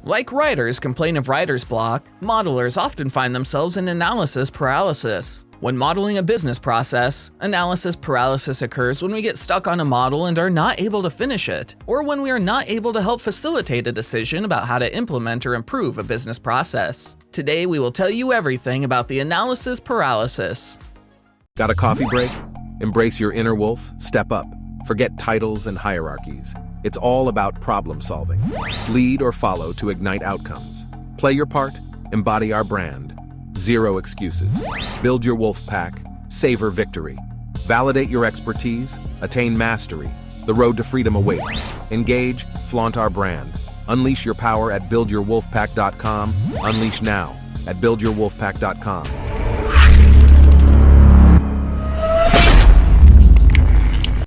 Like writers complain of writer's block, modelers often find themselves in analysis paralysis. When modeling a business process, analysis paralysis occurs when we get stuck on a model and are not able to finish it, or when we are not able to help facilitate a decision about how to implement or improve a business process. Today, we will tell you everything about the analysis paralysis. Got a coffee break? Embrace your inner wolf, step up. Forget titles and hierarchies. It's all about problem solving. Lead or follow to ignite outcomes. Play your part, embody our brand. Zero excuses. Build your wolf pack, savor victory. Validate your expertise, attain mastery. The road to freedom awaits. Engage, flaunt our brand. Unleash your power at buildyourwolfpack.com. Unleash now at buildyourwolfpack.com.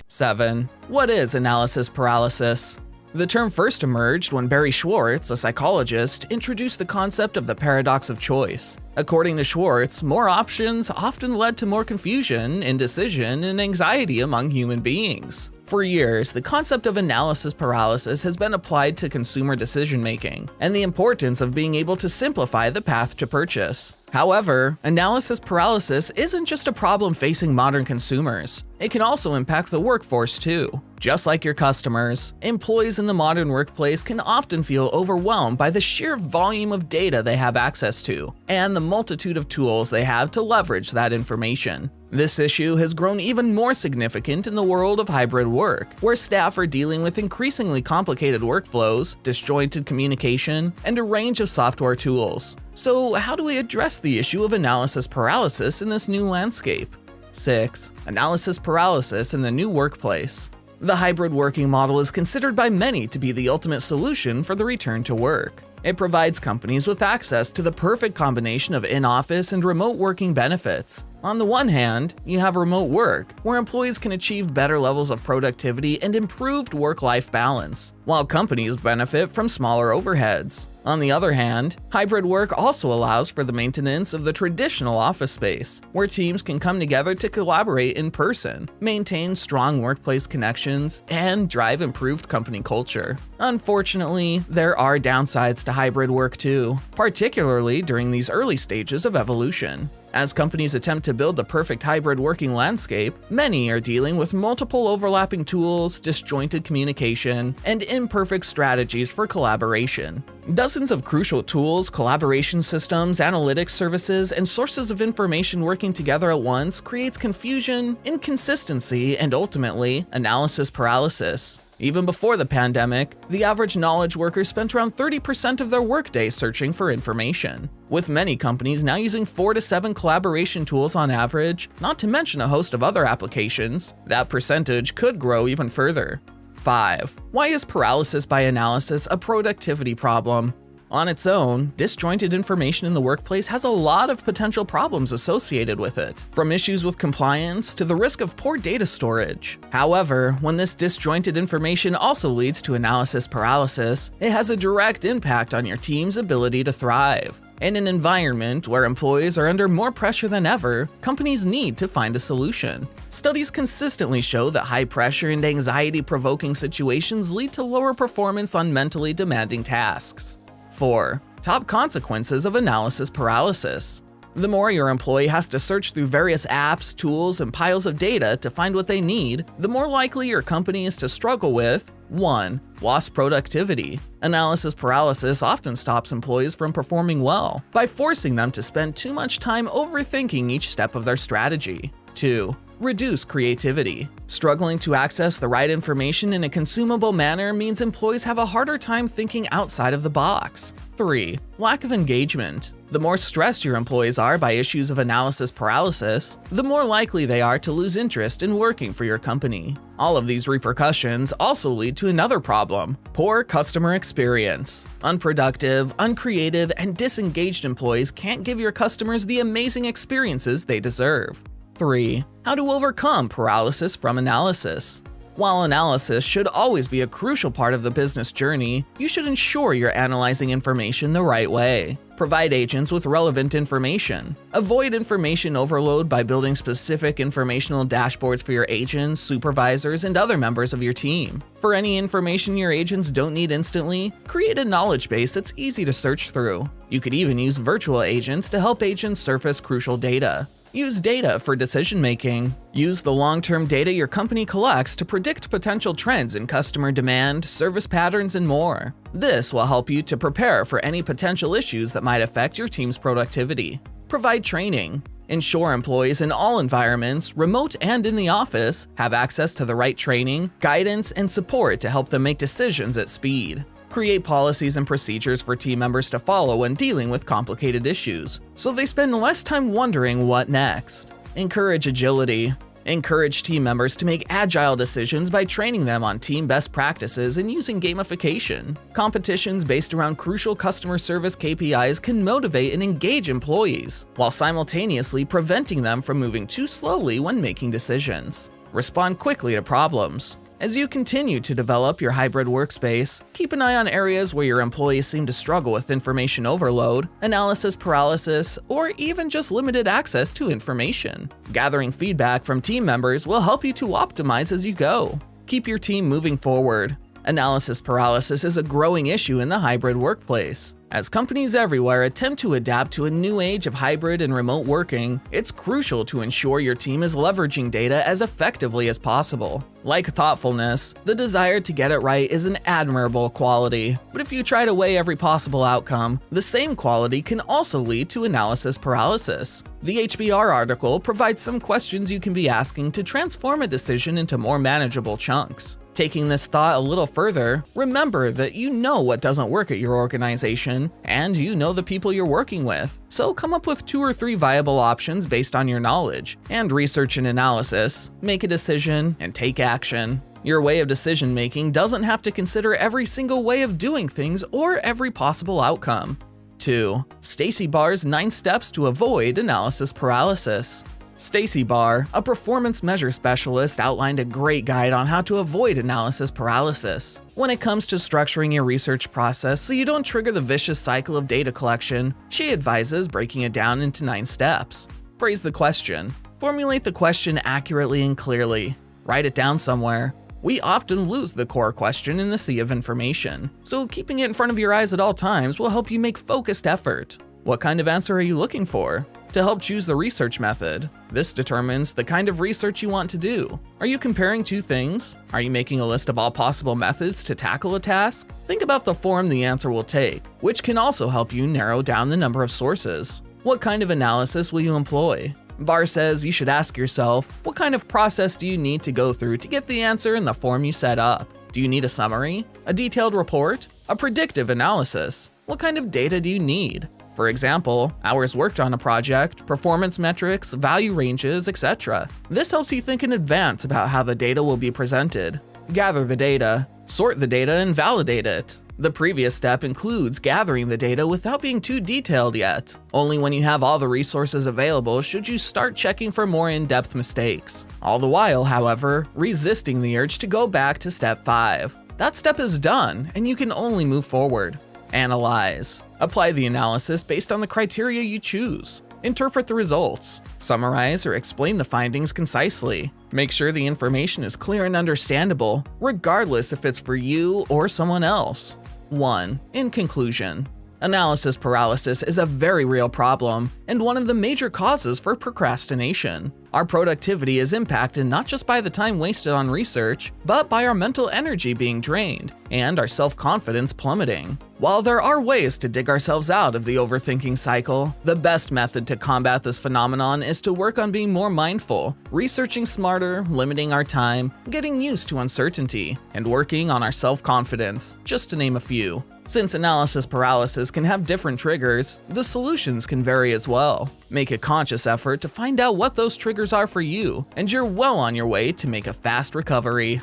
7. What is analysis paralysis? The term first emerged when Barry Schwartz, a psychologist, introduced the concept of the paradox of choice. According to Schwartz, more options often led to more confusion, indecision, and anxiety among human beings. For years, the concept of analysis paralysis has been applied to consumer decision-making and the importance of being able to simplify the path to purchase. However, analysis paralysis isn't just a problem facing modern consumers. It can also impact the workforce too. Just like your customers, employees in the modern workplace can often feel overwhelmed by the sheer volume of data they have access to and the multitude of tools they have to leverage that information. This issue has grown even more significant in the world of hybrid work, where staff are dealing with increasingly complicated workflows, disjointed communication, and a range of software tools. So, how do we address the issue of analysis paralysis in this new landscape? 6. Analysis paralysis in the new workplace. The hybrid working model is considered by many to be the ultimate solution for the return to work. It provides companies with access to the perfect combination of in-office and remote working benefits. On the one hand, you have remote work, where employees can achieve better levels of productivity and improved work-life balance, while companies benefit from smaller overheads. On the other hand, hybrid work also allows for the maintenance of the traditional office space, where teams can come together to collaborate in person, maintain strong workplace connections, and drive improved company culture. Unfortunately, there are downsides to hybrid work too, particularly during these early stages of evolution. As companies attempt to build the perfect hybrid working landscape, many are dealing with multiple overlapping tools, disjointed communication, and imperfect strategies for collaboration. Dozens of crucial tools, collaboration systems, analytics services, and sources of information working together at once creates confusion, inconsistency, and ultimately, analysis paralysis. Even before the pandemic, the average knowledge worker spent around 30% of their workday searching for information. With many companies now using 4 to 7 collaboration tools on average, not to mention a host of other applications, that percentage could grow even further. 5. Why is paralysis by analysis a productivity problem? On its own, disjointed information in the workplace has a lot of potential problems associated with it, from issues with compliance to the risk of poor data storage. However, when this disjointed information also leads to analysis paralysis, it has a direct impact on your team's ability to thrive. In an environment where employees are under more pressure than ever, companies need to find a solution. Studies consistently show that high pressure and anxiety-provoking situations lead to lower performance on mentally demanding tasks. 4. Top consequences of analysis paralysis. The more your employee has to search through various apps, tools, and piles of data to find what they need, the more likely your company is to struggle with 1. Lost productivity. Analysis paralysis often stops employees from performing well by forcing them to spend too much time overthinking each step of their strategy. 2. Reduce creativity. Struggling to access the right information in a consumable manner means employees have a harder time thinking outside of the box. 3. Lack of engagement. The more stressed your employees are by issues of analysis paralysis, the more likely they are to lose interest in working for your company. All of these repercussions also lead to another problem: poor customer experience. Unproductive, uncreative, and disengaged employees can't give your customers the amazing experiences they deserve. 3. How to overcome paralysis from analysis. While analysis should always be a crucial part of the business journey, you should ensure you're analyzing information the right way. Provide agents with relevant information. Avoid information overload by building specific informational dashboards for your agents, supervisors, and other members of your team. For any information your agents don't need instantly, create a knowledge base that's easy to search through. You could even use virtual agents to help agents surface crucial data. Use data for decision-making. Use the long-term data your company collects to predict potential trends in customer demand, service patterns, and more. This will help you to prepare for any potential issues that might affect your team's productivity. Provide training. Ensure employees in all environments, remote and in the office, have access to the right training, guidance, and support to help them make decisions at speed. Create policies and procedures for team members to follow when dealing with complicated issues, so they spend less time wondering what next. Encourage agility. Encourage team members to make agile decisions by training them on team best practices and using gamification. Competitions based around crucial customer service KPIs can motivate and engage employees, while simultaneously preventing them from moving too slowly when making decisions. Respond quickly to problems. As you continue to develop your hybrid workspace, keep an eye on areas where your employees seem to struggle with information overload, analysis paralysis, or even just limited access to information. Gathering feedback from team members will help you to optimize as you go. Keep your team moving forward. Analysis paralysis is a growing issue in the hybrid workplace. As companies everywhere attempt to adapt to a new age of hybrid and remote working, it's crucial to ensure your team is leveraging data as effectively as possible. Like thoughtfulness, the desire to get it right is an admirable quality, but if you try to weigh every possible outcome, the same quality can also lead to analysis paralysis. The HBR article provides some questions you can be asking to transform a decision into more manageable chunks. Taking this thought a little further, remember that you know what doesn't work at your organization, and you know the people you're working with. So come up with 2 or 3 viable options based on your knowledge, and research and analysis, make a decision, and take action. Your way of decision making doesn't have to consider every single way of doing things or every possible outcome. 2. Stacy Barr's 9 Steps to Avoid Analysis Paralysis. Stacy Barr, a performance measure specialist, outlined a great guide on how to avoid analysis paralysis. When it comes to structuring your research process so you don't trigger the vicious cycle of data collection, she advises breaking it down into 9 steps. Phrase the question. Formulate the question accurately and clearly. Write it down somewhere. We often lose the core question in the sea of information, so keeping it in front of your eyes at all times will help you make focused effort. What kind of answer are you looking for? To help choose the research method, this determines the kind of research you want to do. Are you comparing 2 things? Are you making a list of all possible methods to tackle a task? Think about the form the answer will take, which can also help you narrow down the number of sources. What kind of analysis will you employ? Barr says you should ask yourself, what kind of process do you need to go through to get the answer in the form you set up? Do you need a summary? A detailed report? A predictive analysis? What kind of data do you need? For example, hours worked on a project, performance metrics, value ranges, etc. This helps you think in advance about how the data will be presented. Gather the data, sort the data, and validate it. The previous step includes gathering the data without being too detailed yet. Only when you have all the resources available should you start checking for more in-depth mistakes. All the while, however, resisting the urge to go back to step 5. That step is done, and you can only move forward. Analyze. Apply the analysis based on the criteria you choose. Interpret the results. Summarize or explain the findings concisely. Make sure the information is clear and understandable, regardless if it's for you or someone else. 1. In conclusion, analysis paralysis is a very real problem and one of the major causes for procrastination. Our productivity is impacted not just by the time wasted on research, but by our mental energy being drained and our self-confidence plummeting. While there are ways to dig ourselves out of the overthinking cycle, the best method to combat this phenomenon is to work on being more mindful, researching smarter, limiting our time, getting used to uncertainty, and working on our self-confidence, just to name a few. Since analysis paralysis can have different triggers, the solutions can vary as well. Make a conscious effort to find out what those triggers are for you, and you're well on your way to make a fast recovery.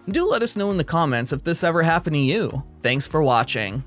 Do let us know in the comments if this ever happened to you. Thanks for watching.